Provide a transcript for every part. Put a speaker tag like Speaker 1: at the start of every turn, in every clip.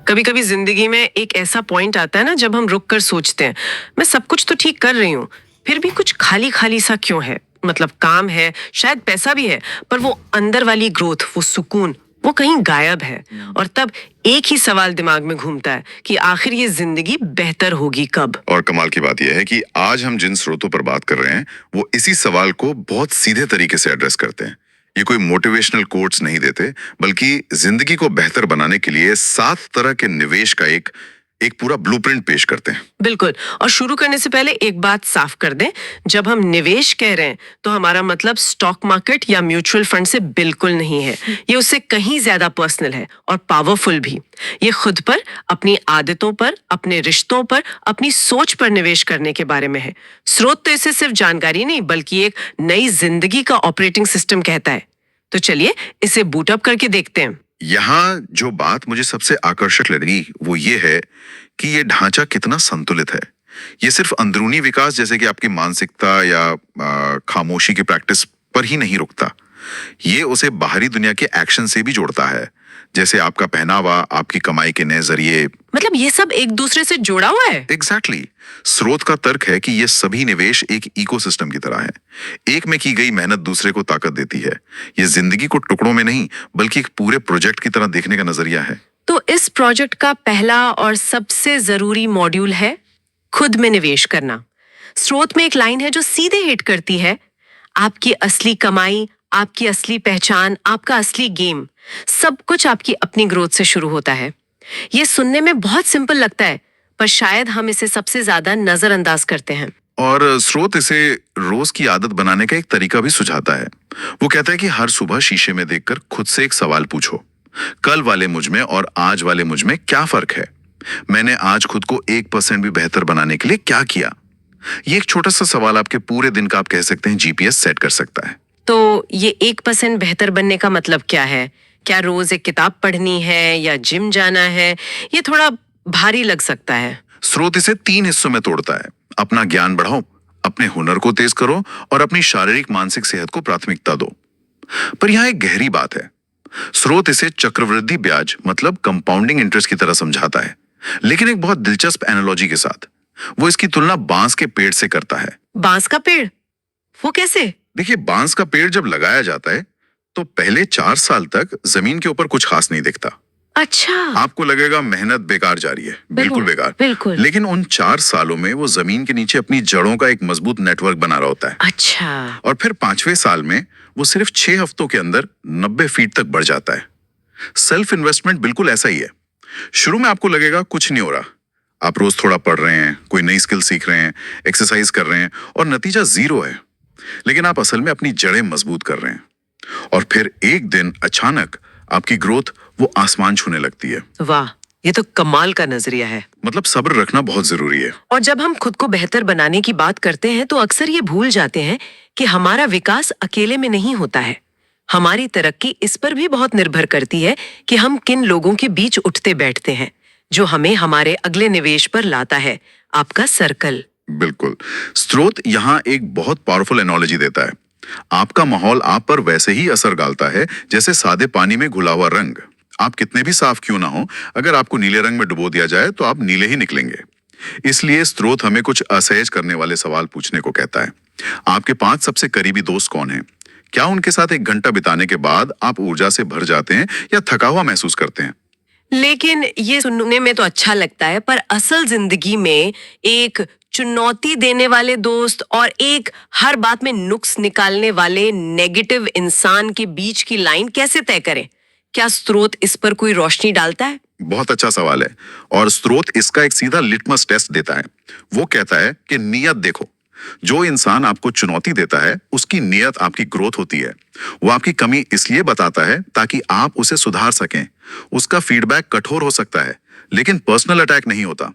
Speaker 1: कभी कभी जिंदगी में एक ऐसा पॉइंट आता है ना जब हम रुक कर सोचते हैं, मैं सब कुछ तो ठीक कर रही हूँ, फिर भी कुछ खाली खाली सा क्यों है। मतलब काम है, शायद पैसा भी है, पर वो अंदर वाली ग्रोथ, वो सुकून, वो कहीं गायब है। और तब एक ही सवाल दिमाग में घूमता है कि आखिर ये जिंदगी बेहतर होगी कब।
Speaker 2: और कमाल की बात यह है कि आज हम जिन स्रोतों पर बात कर रहे हैं वो इसी सवाल को बहुत सीधे तरीके से एड्रेस करते हैं। ये कोई मोटिवेशनल कोट्स नहीं देते, बल्कि जिंदगी को बेहतर बनाने के लिए 7 तरह के निवेश का एक पूरा ब्लूप्रिंट पेश करते हैं।
Speaker 1: बिल्कुल। और शुरू करने से पहले एक बात साफ कर दें, जब हम निवेश कह रहे हैं तो हमारा मतलब स्टॉक मार्केट या म्यूचुअल फंड से बिल्कुल नहीं है। ये उससे कहीं ज्यादा पर्सनल है और पावरफुल भी। ये खुद पर, अपनी आदतों पर, अपने रिश्तों पर, अपनी सोच पर निवेश करने के बारे में है। स्रोत तो इसे सिर्फ जानकारी नहीं बल्कि एक नई जिंदगी का ऑपरेटिंग सिस्टम कहता है। तो चलिए इसे बूट अप करके देखते हैं।
Speaker 2: यहाँ जो बात मुझे सबसे आकर्षक लगी वो ये है कि ये ढांचा कितना संतुलित है। ये सिर्फ अंदरूनी विकास जैसे कि आपकी मानसिकता या खामोशी की प्रैक्टिस पर ही नहीं रुकता, ये उसे बाहरी दुनिया के एक्शन से भी जोड़ता है, जैसे आपका पहनावा, आपकी कमाई के नए जरिए।
Speaker 1: मतलब ये सब एक दूसरे से जुड़ा हुआ है।
Speaker 2: एग्जैक्टली। स्रोत का तर्क है कि ये सभी निवेश एक इकोसिस्टम की तरह है। एक में की गई मेहनत दूसरे को ताकत देती है। ये जिंदगी को टुकड़ों में नहीं बल्कि एक पूरे प्रोजेक्ट की तरह देखने का नजरिया है।
Speaker 1: तो इस प्रोजेक्ट का पहला और सबसे जरूरी मॉड्यूल है खुद में निवेश करना। स्रोत में एक लाइन है जो सीधे हिट करती है, आपकी असली कमाई, आपकी असली पहचान, आपका असली गेम, सब कुछ आपकी अपनी ग्रोथ से शुरू होता है। ये सुनने में बहुत सिंपल लगता है, पर शायद हम इसे सबसे ज्यादा नजरअंदाज करते हैं।
Speaker 2: और स्रोत इसे रोज की आदत बनाने का एक तरीका भी सुझाता है। वो कहता है कि हर सुबह शीशे में देखकर खुद से एक सवाल पूछो, कल वाले मुझ में और आज वाले मुझ में क्या फर्क है? मैंने आज खुद को 1% भी बेहतर बनाने के लिए क्या किया? ये एक छोटा सा सवाल आपके पूरे दिन का, आप कह सकते हैं, जीपीएस सेट कर सकता है।
Speaker 1: तो ये 1% बेहतर बनने का मतलब क्या है? क्या रोज एक किताब पढ़नी है या जिम जाना है? ये थोड़ा भारी लग सकता है।
Speaker 2: स्रोत इसे 3 हिस्सों में तोड़ता है। अपना ज्ञान बढ़ाओ, अपने हुनर को तेज करो और अपनी शारीरिक मानसिक सेहत को प्राथमिकता दो। पर यहाँ एक गहरी बात है। स्रोत इसे चक्रवृद्धि ब्याज मतलब कंपाउंडिंग इंटरेस्ट की तरह समझाता है, लेकिन एक बहुत दिलचस्प एनालॉजी के साथ। वो इसकी तुलना बांस के पेड़ से करता है।
Speaker 1: बांस का पेड़? वो कैसे?
Speaker 2: देखिए, बांस का पेड़ जब लगाया जाता है तो पहले 4 साल तक जमीन के ऊपर कुछ खास नहीं दिखता।
Speaker 1: अच्छा।
Speaker 2: आपको लगेगा मेहनत बेकार जा रही है, बिल्कुल बेकार।
Speaker 1: बिल्कुल।
Speaker 2: लेकिन उन 4 सालों में वो जमीन के नीचे अपनी जड़ों का एक मजबूत नेटवर्क बना रहा होता है।
Speaker 1: अच्छा।
Speaker 2: और फिर 5वें साल में वो सिर्फ 6 हफ्तों के अंदर 90 फीट तक बढ़ जाता है। सेल्फ इन्वेस्टमेंट बिल्कुल ऐसा ही है। शुरू में आपको लगेगा कुछ नहीं हो रहा, आप रोज थोड़ा पढ़ रहे हैं, कोई नई स्किल सीख रहे हैं, एक्सरसाइज कर रहे हैं और नतीजा 0 है। लेकिन आप असल में अपनी जड़ें मजबूत कर रहे हैं। और फिर एक दिन अचानक आपकी ग्रोथ वो आसमान छूने लगती है।
Speaker 1: वाह, ये तो कमाल का नजरिया है।
Speaker 2: मतलब सब्र रखना बहुत जरूरी है।
Speaker 1: और जब हम खुद को बेहतर बनाने की बात करते हैं तो अक्सर ये भूल जाते हैं कि हमारा विकास अकेले में नहीं होता है। हमारी तरक्की इस पर भी बहुत निर्भर करती है कि हम किन लोगों के बीच उठते बैठते हैं, जो हमें हमारे अगले निवेश पर लाता है। आपका सर्कल।
Speaker 2: बिल्कुल। स्रोत यहाँ एक बहुत पावरफुल एनालॉजी देता है। आपका माहौल आप पर वैसे ही असर डालता है जैसे सादे पानी में घुला हुआ रंग। आप कितने भी साफ क्यों ना हो, अगर आपको नीले रंग में डुबो दिया जाए तो आप नीले ही निकलेंगे। इसलिए स्रोत हमें कुछ असहज करने वाले सवाल पूछने को कहता है। आपके 5 सबसे करीबी दोस्त कौन हैं? क्या उनके साथ 1 घंटा बिताने के बाद आप ऊर्जा से भर जाते हैं या थका हुआ महसूस करते हैं?
Speaker 1: लेकिन ये सुनने में तो अच्छा लगता है, पर असल जिंदगी में एक चुनौती देने वाले दोस्त और एक हर बात में नुक्स निकालने वाले नेगेटिव इंसान के बीच की लाइन कैसे तय करें? क्या स्रोत इस पर कोई रोशनी डालता है?
Speaker 2: बहुत अच्छा सवाल है। और स्रोत इसका एक सीधा लिटमस टेस्ट देता है। वो कहता है कि नियत देखो। जो इंसान आपको चुनौती देता है उसकी नियत आपकी ग्रोथ होती है। वो आपकी कमी इसलिए बताता है ताकि आप उसे सुधार सकें। उसका फीडबैक कठोर हो सकता है लेकिन पर्सनल अटैक नहीं होता।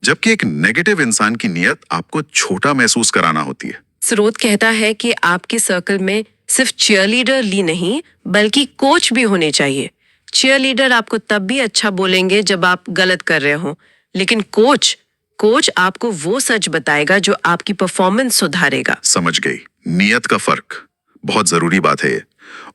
Speaker 2: जबकि एक नेगेटिव इंसान की नियत आपको छोटा महसूस कराना होती है।
Speaker 1: स्रोत कहता है कि आपके सर्कल में सिर्फ चीयरलीडर ली नहीं बल्कि कोच भी होने चाहिए। चीयरलीडर आपको तब भी अच्छा बोलेंगे जब आप गलत कर रहे हो, लेकिन कोच आपको वो सच बताएगा जो आपकी परफॉर्मेंस सुधारेगा।
Speaker 2: समझ गई। नियत का फर्क बहुत जरूरी बात है ये।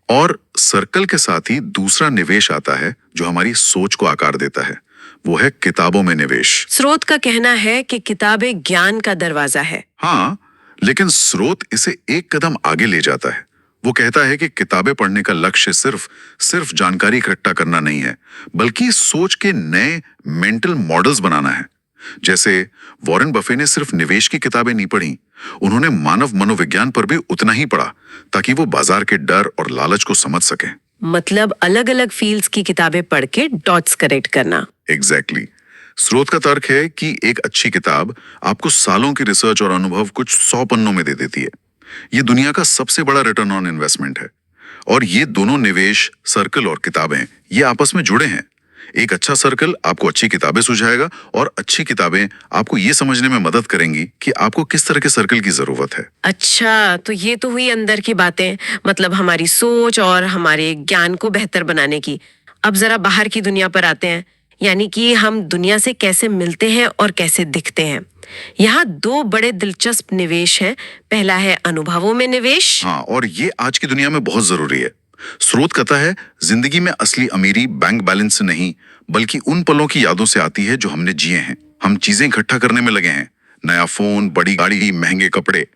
Speaker 2: और सर्कल के साथ ही दूसरा निवेश आता है जो हमारी सोच को आकार देता है, वो है किताबों में निवेश।
Speaker 1: स्रोत का कहना है कि किताबें ज्ञान का दरवाजा है।
Speaker 2: हाँ, लेकिन स्रोत इसे एक कदम आगे ले जाता है। वो कहता है कि किताबें पढ़ने का लक्ष्य सिर्फ जानकारी इकट्ठा करना नहीं है, बल्कि सोच के नए मेंटल मॉडल्स बनाना है। जैसे वॉरेन बफे ने सिर्फ निवेश की किताबें नहीं पढ़ी, उन्होंने मानव मनोविज्ञान पर भी उतना ही पढ़ा ताकि वो बाजार के डर और लालच को समझ सकें।
Speaker 1: मतलब अलग अलग फील्ड्स की किताबें पढ़ के डॉट्स कनेक्ट करना।
Speaker 2: एग्जैक्टली। स्रोत का तर्क है कि एक अच्छी किताब आपको सालों की रिसर्च और अनुभव कुछ 100 पन्नों में दे देती है। ये दुनिया का सबसे बड़ा रिटर्न ऑन इन्वेस्टमेंट है। और ये दोनों निवेश, सर्कल और किताबें, ये आपस में जुड़े हैं। एक अच्छा सर्कल आपको अच्छी किताबें सुझाएगा और अच्छी किताबें आपको ये समझने में मदद करेंगी कि आपको किस तरह के सर्कल की जरूरत है।
Speaker 1: अच्छा, तो ये तो हुई अंदर की बातें, मतलब हमारी सोच और हमारे ज्ञान को बेहतर बनाने की। अब जरा बाहर की दुनिया पर आते हैं, यानी कि हम दुनिया से कैसे मिलते हैं और कैसे दिखते हैं। यहाँ दो बड़े दिलचस्प निवेश हैं। पहला है अनुभवों में निवेश।
Speaker 2: हाँ, और ये आज की दुनिया में बहुत जरूरी है। स्रोत कहता है जिंदगी में असली अमीरी बैंक बैलेंस से नहीं, बल्कि उन पलों की यादों से आती है जो हमने जिए हैं। हम चीजें इकट्ठा करने में लगे हैं, नया फोन, बड़ी गाड़ी, महंगे कपड़े,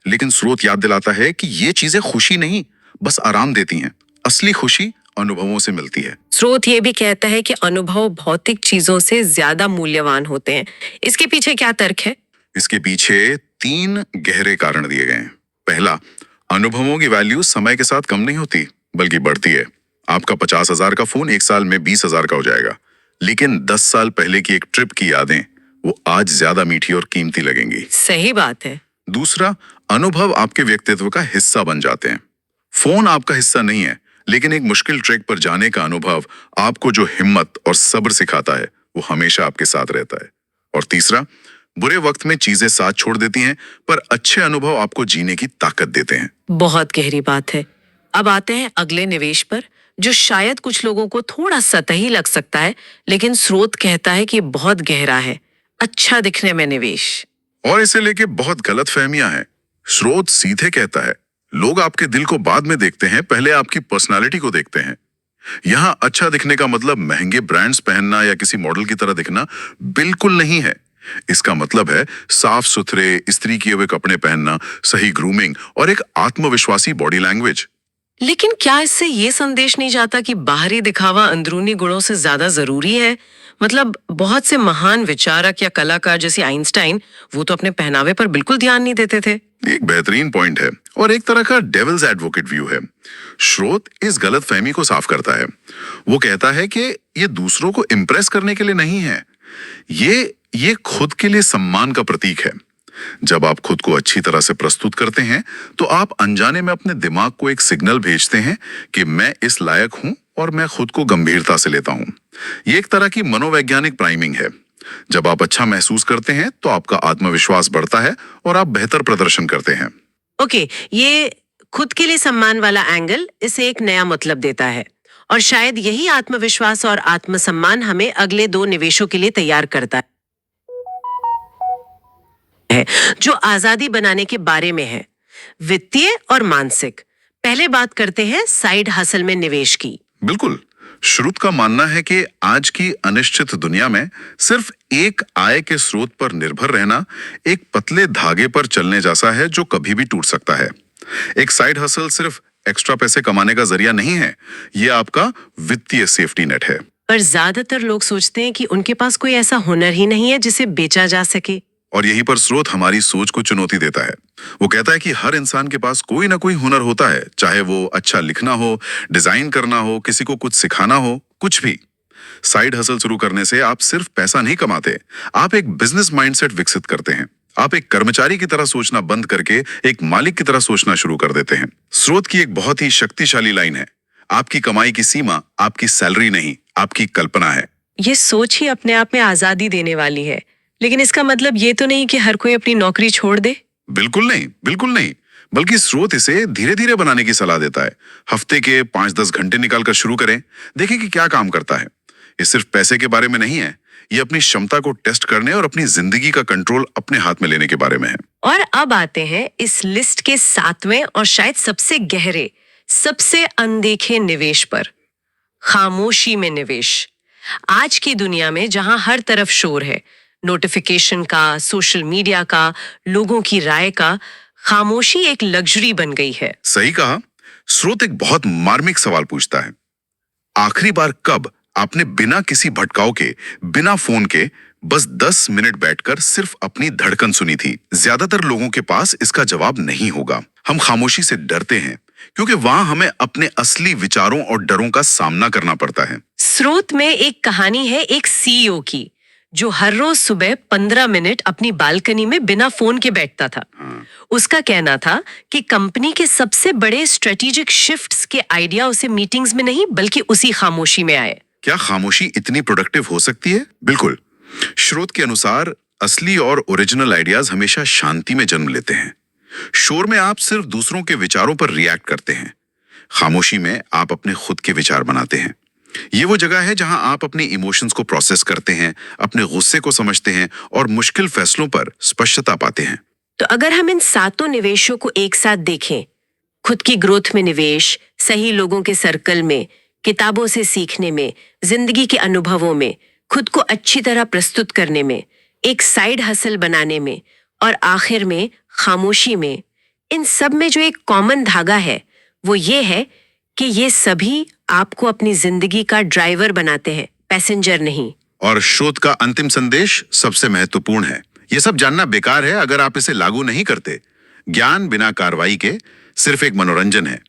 Speaker 2: लेकिन स्रोत याद दिलाता है कि ये चीजें खुशी नहीं, बस आराम देती हैं। असली खुशी अनुभवों से मिलती है।
Speaker 1: स्रोत ये भी कहता है कि अनुभव भौतिक चीजों से ज्यादा मूल्यवान होते हैं। इसके पीछे क्या तर्क है?
Speaker 2: इसके पीछे 3 गहरे कारण दिए गए हैं। पहला, अनुभवों की वैल्यू समय के साथ कम नहीं होती, बल्कि बढ़ती है। आपका 50,000 का फोन 1 साल में 20,000 का हो जाएगा, लेकिन 10 साल पहले की एक ट्रिप की यादें वो आज ज्यादा मीठी और कीमती लगेंगी।
Speaker 1: सही बात है।
Speaker 2: दूसरा, अनुभव आपके व्यक्तित्व का हिस्सा बन जाते हैं। फोन आपका हिस्सा नहीं है, लेकिन एक मुश्किल ट्रैक पर जाने का अनुभव आपको जो हिम्मत और सब्र सिखाता है, वो हमेशा आपके साथ रहता है। और तीसरा, बुरे वक्त में चीजें साथ छोड़ देती हैं, पर अच्छे अनुभव आपको जीने की ताकत देते हैं।
Speaker 1: बहुत गहरी बात है। अब आते हैं अगले निवेश पर, जो शायद कुछ लोगों को थोड़ा सतही लग सकता है, लेकिन स्रोत कहता है कि बहुत गहरा है। अच्छा दिखने में निवेश।
Speaker 2: और इसे लेके बहुत गलत फहमियां हैं। स्रोत सीधे कहता है लोग आपके दिल को बाद में देखते हैं, पहले आपकी पर्सनालिटी को देखते हैं। यहाँ अच्छा दिखने का मतलब महंगे ब्रांड्स पहनना या किसी मॉडल की तरह दिखना बिल्कुल नहीं है। इसका मतलब है साफ सुथरे, इस्त्री किए हुए कपड़े पहनना, सही ग्रूमिंग और एक आत्मविश्वासी बॉडी लैंग्वेज।
Speaker 1: लेकिन क्या इससे ये संदेश नहीं जाता कि बाहरी दिखावा अंदरूनी गुणों से ज्यादा जरूरी है? मतलब बहुत से महान विचारक या कलाकार जैसे आइंस्टाइन, वो तो अपने पहनावे पर बिल्कुल ध्यान नहीं देते थे।
Speaker 2: एक बेहतरीन पॉइंट है और एक तरह का डेविल्स एडवोकेट व्यू है। स्रोत इस गलत फहमी को साफ करता है। वो कहता है कि ये दूसरों को इम्प्रेस करने के लिए नहीं है, ये खुद के लिए सम्मान का प्रतीक है। जब आप खुद को अच्छी तरह से प्रस्तुत करते हैं, तो आप अनजाने में अपने दिमाग को एक सिग्नल भेजते हैं कि मैं इस लायक हूं और मैं खुद को गंभीरता से लेता हूं। ये एक तरह की मनोवैज्ञानिक प्राइमिंग है। जब आप अच्छा महसूस करते हैं, तो आपका आत्मविश्वास बढ़ता है और आप बेहतर प्रदर्शन करते हैं।
Speaker 1: ओके, ये खुद के लिए सम्मान वाला एंगल इसे एक नया मतलब देता है, और शायद यही आत्मविश्वास और आत्मसम्मान हमें अगले 2 निवेशों के लिए तैयार करता है, जो आजादी बनाने के बारे में है, वित्तीय और मानसिक। पहले बात करते हैं साइड हसल में निवेश की।
Speaker 2: बिल्कुल। श्रुत का मानना है कि आज की अनिश्चित दुनिया में सिर्फ एक आय के स्रोत पर निर्भर रहना एक पतले धागे पर चलने जैसा है जो कभी भी टूट सकता है। एक साइड हसल सिर्फ एक्स्ट्रा पैसे कमाने का जरिया नहीं है, ये आपका वित्तीय सेफ्टी नेट है।
Speaker 1: पर ज्यादातर लोग सोचते हैं कि उनके पास कोई ऐसा हुनर ही नहीं है जिसे बेचा जा सके।
Speaker 2: और यहीं पर स्रोत हमारी सोच को चुनौती देता है। वो कहता है कि हर इंसान के पास कोई ना कोई हुनर होता है, चाहे वो अच्छा लिखना हो, डिजाइन करना हो, किसी को कुछ सिखाना हो, कुछ भी। साइड हसल शुरू करने से आप सिर्फ पैसा नहीं कमाते, आप एक बिजनेस माइंडसेट विकसित करते हैं। आप एक कर्मचारी की तरह सोचना बंद करके एक मालिक की तरह सोचना शुरू कर देते हैं। स्रोत की एक बहुत ही शक्तिशाली लाइन है, आपकी कमाई की सीमा आपकी सैलरी नहीं, आपकी कल्पना है।
Speaker 1: ये सोच ही अपने आप में आजादी देने वाली है, लेकिन इसका मतलब ये तो नहीं कि हर कोई अपनी नौकरी छोड़ दे।
Speaker 2: बिल्कुल नहीं, बिल्कुल नहीं। बल्कि स्रोत इसे धीरे धीरे बनाने की सलाह देता है। हफ्ते के 5-10 घंटे निकालकर शुरू करें, देखें कि क्या काम करता है। ये सिर्फ पैसे के बारे में नहीं है, ये अपनी क्षमता को टेस्ट करने और अपनी जिंदगी का कंट्रोल अपने हाथ में लेने के बारे में है।
Speaker 1: और अब आते हैं इस लिस्ट के 7वें और शायद सबसे गहरे, सबसे अनदेखे निवेश पर, खामोशी में निवेश। आज की दुनिया में जहां हर तरफ शोर है, नोटिफिकेशन का, सोशल मीडिया का, लोगों की राय का, खामोशी एक लग्जरी बन गई है।
Speaker 2: सही कहा। स्रोत एक बहुत मार्मिक सवाल पूछता है। आखिरी बार कब आपने बिना किसी भटकाव के, बिना फोन के, बस 10 मिनट बैठकर सिर्फ अपनी धड़कन सुनी थी? ज्यादातर लोगों के पास इसका जवाब नहीं होगा। हम खामोशी से डरते हैं क्योंकि वहां हमें अपने असली विचारों और डरों का सामना करना पड़ता है।
Speaker 1: स्रोत में एक कहानी है एक सीईओ की, जो हर रोज सुबह 15 मिनट अपनी बालकनी में बिना फोन के बैठता था। उसका कहना था कि कंपनी के सबसे बड़े स्ट्रेटेजिक शिफ्ट्स के आइडिया उसे मीटिंग्स में नहीं बल्कि उसी खामोशी में आए।
Speaker 2: क्या खामोशी इतनी प्रोडक्टिव हो सकती है? बिल्कुल। स्रोत के अनुसार असली और ओरिजिनल आइडियाज हमेशा शांति में जन्म लेते हैं। शोर में आप सिर्फ दूसरों के विचारों पर रिएक्ट करते हैं। खामोशी में आप अपने खुद के विचार बनाते हैं। ये वो जगह है जहां आप अपने इमोशंस को प्रोसेस करते हैं, अपने गुस्से को समझते हैं और मुश्किल फैसलों पर स्पष्टता पाते हैं।
Speaker 1: तो अगर हम इन 7 निवेशों को एक साथ देखें, खुद की ग्रोथ में निवेश, सही लोगों के सर्कल में, किताबों से सीखने में, जिंदगी के अनुभवों में, खुद को अच्छी तरह प्रस्तुत करने में, एक साइड हसल बनाने में और आखिर में खामोशी में, इन सब में जो एक कॉमन धागा है वो ये है कि ये सभी आपको अपनी जिंदगी का ड्राइवर बनाते हैं, पैसेंजर नहीं।
Speaker 2: और स्रोत का अंतिम संदेश सबसे महत्वपूर्ण है। ये सब जानना बेकार है अगर आप इसे लागू नहीं करते। ज्ञान बिना कार्रवाई के सिर्फ एक मनोरंजन है।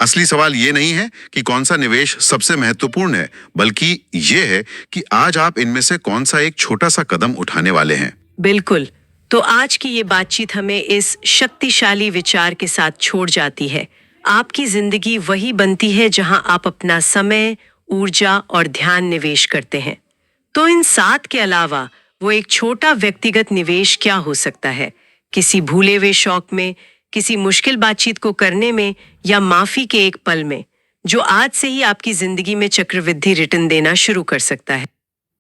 Speaker 2: असली सवाल ये नहीं है कि कौन सा निवेश सबसे महत्वपूर्ण है, बल्कि ये है कि आज आप इनमें से कौन सा एक छोटा सा कदम उठाने वाले हैं।
Speaker 1: बिल्कुल। तो आज की ये बातचीत हमें इस शक्तिशाली विचार के साथ छोड़ जाती है। आपकी जिंदगी वही बनती है जहां आप अपना समय, ऊर्जा और ध्यान निवेश करते हैं। तो इन 7 के अलावा वो एक छोटा व्यक्तिगत निवेश क्या हो सकता है? किसी भूले हुए शौक में, किसी मुश्किल बातचीत को करने में या माफी के एक पल में, जो आज से ही आपकी जिंदगी में चक्रवृद्धि रिटर्न देना शुरू कर सकता है।